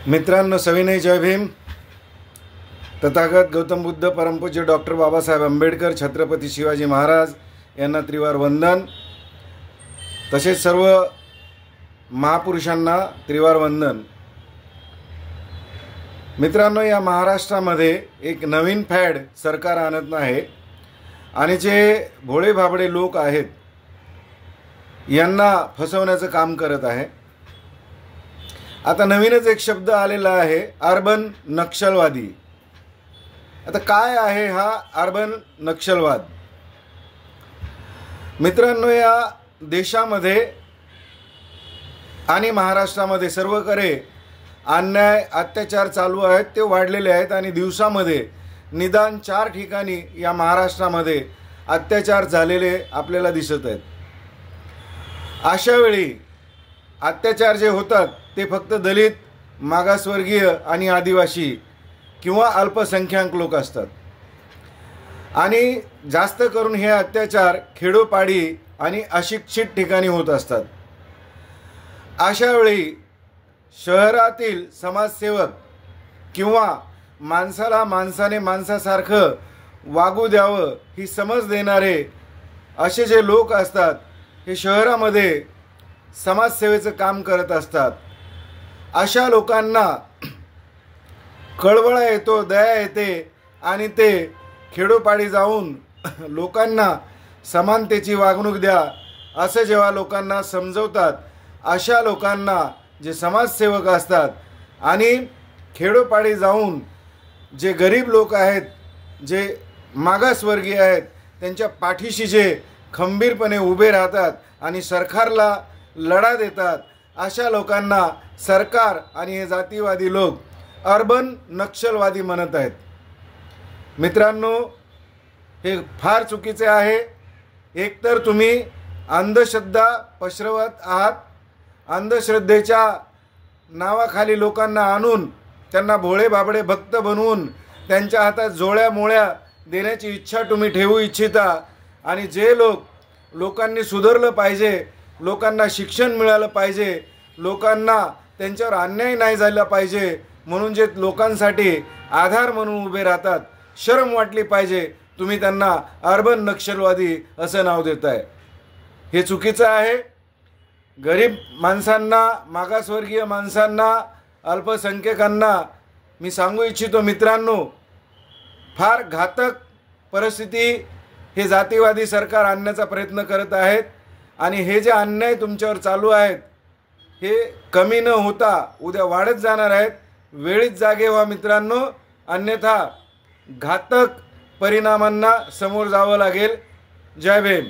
मित्रांनो, सविनय जय भीम. तथागत गौतम बुद्ध, परमपूज्य डॉक्टर बाबासाहेब आंबेडकर, छत्रपती शिवाजी महाराज यांना त्रिवार वंदन. तसेच सर्व महापुरुषांना त्रिवार वंदन. मित्रांनो, या महाराष्ट्रामध्ये एक नवीन फॅड सरकार आणत आहे आणि जे भोळे भाबडे लोक आहेत यांना फसवण्याचं काम करत आहे. आता नवीनच एक शब्द आलेला आहे, अर्बन नक्षलवादी. आता काय आहे हा अर्बन नक्षलवाद? मित्रांनो, या देशामध्ये आणि महाराष्ट्रामध्ये सर्वकडे अन्याय अत्याचार चालू आहेत, ते वाढलेले आहेत आणि दिवसामध्ये निदान 4 ठिकाणी या महाराष्ट्रामध्ये अत्याचार झालेले आपल्याला दिसत आहेत. अशा वेळी अत्याचार जे होतात ते फक्त दलित, मागासवर्गीय आणि आदिवासी किंवा अल्पसंख्याक लोक असतात आणि जास्त करून हे अत्याचार खेडोपाडी आणि अशिक्षित ठिकाणी होत असतात. अशा वेळी शहरातील समाजसेवक किंवा माणसाला माणसाने माणसासारखं वागू द्यावं ही समज देणारे असे जे लोक असतात, हे शहरामध्ये समाजसेवेचं काम करत असतात. अशा लोकांना कळवळा येतो, दया येते आणि ते खेडोपाडी जाऊन लोकांना समानतेची वागणूक द्या असं जेव्हा लोकांना समजवतात, अशा लोकांना जे समाजसेवक असतात आणि खेडोपाडी जाऊन जे गरीब लोक आहेत, जे मागासवर्गीय आहेत, त्यांच्या पाठीशी जे खंबीरपणे उभे राहतात आणि सरकारला लढा देतात, अशा लोकांना सरकार आणि हे जातीवादी लोक अर्बन नक्षलवादी म्हणत आहेत. मित्रांनो, हे फार चुकीचे आहे. एकतर तुम्ही अंधश्रद्धा पसरवत आहात. अंधश्रद्धेच्या नावाखाली लोकांना आणून त्यांना भोळे बाबडे भक्त बनवून त्यांच्या हातात जोळ्या मोळ्या देण्याची इच्छा तुम्ही ठेवू इच्छिता आणि जे लोकांनी सुधारलं पाहिजे, लोकांना शिक्षण मिळालं पाहिजे, लोकांना त्यांच्यावर अन्याय नाही झाला पाहिजे म्हणून जे लोकांसाठी आधार म्हणून उभे राहतात, शरम वाटली पाहिजे, तुम्ही त्यांना अर्बन नक्षलवादी असं नाव देताय. हे चुकीचं आहे. गरीब माणसांना, मागासवर्गीय माणसांना, अल्पसंख्याकांना मी सांगू इच्छितो, मित्रांनो, फार घातक परिस्थिती हे जातीवादी सरकार आणण्याचा प्रयत्न करत आहेत आणि हे जे अन्याय तुमच्यावर चालू आहेत हे कमी न होता उद्या वाढत जाणार आहेत. वेळीच जागे व्हा मित्रांनो, अन्यथा घातक परिणामांना समोर जावं लागेल. जय भीम.